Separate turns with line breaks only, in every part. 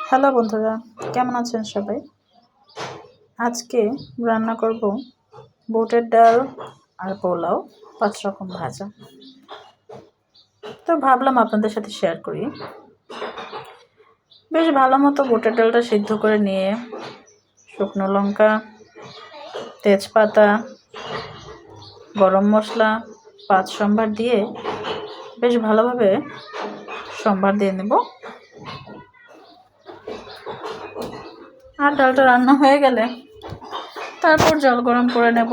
Hello বন্ধুরা, কেমন আছেন সবাই? আজকে রান্না করব বুটের ডাল আর পোলাও, 5 রকম ভাজা। তো ভাবলাম আপনাদের সাথে শেয়ার করি। বেশ ভালো মতো বুটের ডালটা সিদ্ধ করে নিয়ে শুকনো লঙ্কা, তেজপাতা, গরম মশলা, 5 সম্বার দিয়ে বেশ ভালোভাবে সম্বার দিয়ে নেব। আর ডালটা রান্না হয়ে গেলে তারপর জল গরম করে নেব।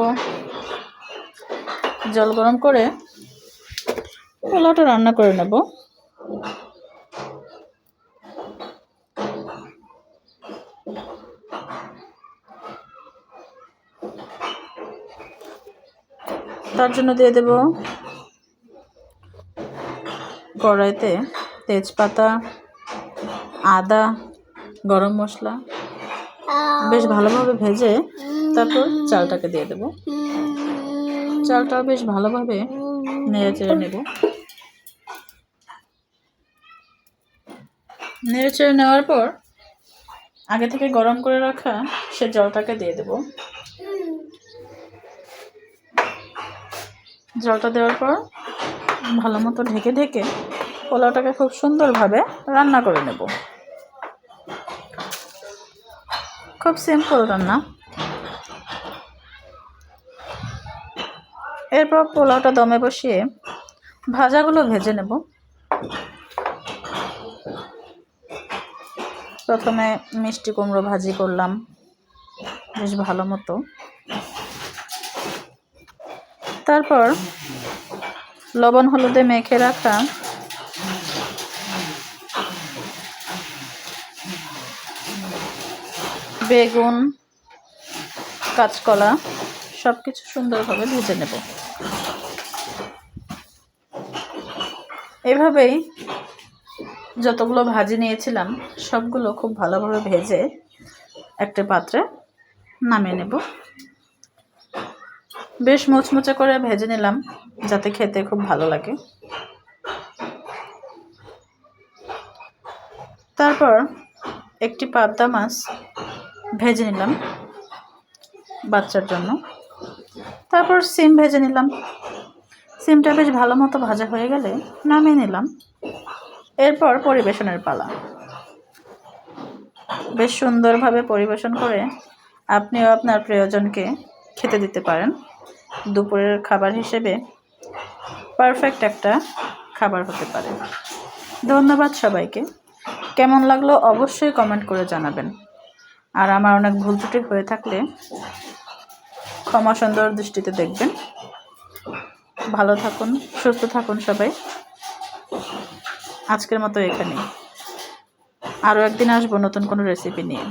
জল গরম করে পোলাওটা রান্না করে নেব। তার জন্য দিয়ে দেব কড়াইতে তেজপাতা, আদা, গরম মশলা বেশ ভালোভাবে ভেজে তারপর চালটাকে দিয়ে দেব। চালটা বেশ ভালোভাবে নেড়ে চেড়ে নেব। নেড়ে চেড়ে নেওয়ার পর আগে থেকে গরম করে রাখা সে জলটাকে দিয়ে দেব। জলটা দেওয়ার পর ভালো মতো ঢেকে ঢেকে পোলাওটাকে খুব সুন্দরভাবে রান্না করে নেব। খুব সিম্পল রান্না। এরপর পোলাওটা দমে বসিয়ে ভাজাগুলো ভেজে নেব। প্রথমে মিষ্টি কুমড়ো ভাজি করলাম বেশ ভালো মতো। তারপর লবণ হলুদে মেখে রাখা বেগুন, কাঁচকলা সব কিছু সুন্দরভাবে ভেজে নেব। এভাবেই যতগুলো ভাজি নিয়েছিলাম সবগুলো খুব ভালোভাবে ভেজে একটা পাত্রে নামিয়ে নেব। বেশ মুচমুচে করে ভেজে নিলাম যাতে খেতে খুব ভালো লাগে। তারপর একটি পাবদা মাছ ভেজে নিলাম বাচ্চার জন্য। তারপর সিম ভেজে নিলাম। সিমটা বেশ ভালো মতো ভাজা হয়ে গেলে নামিয়ে নিলাম। এরপর পরিবেশনের পালা। বেশ সুন্দরভাবে পরিবেশন করে আপনিও আপনার প্রিয়জনকে খেতে দিতে পারেন। দুপুরের খাবার হিসেবে পারফেক্ট একটা খাবার হতে পারে। ধন্যবাদ সবাইকে। কেমন লাগলো অবশ্যই কমেন্ট করে জানাবেন। আর আমার অনেক ভুল ত্রুটি হয়ে থাকলে ক্ষমা সুন্দর দৃষ্টিতে দেখবেন। ভালো থাকুন, সুস্থ থাকুন সবাই। আজকের মতো এখানেই। আরও একদিন আসবো নতুন কোনো রেসিপি নিয়ে।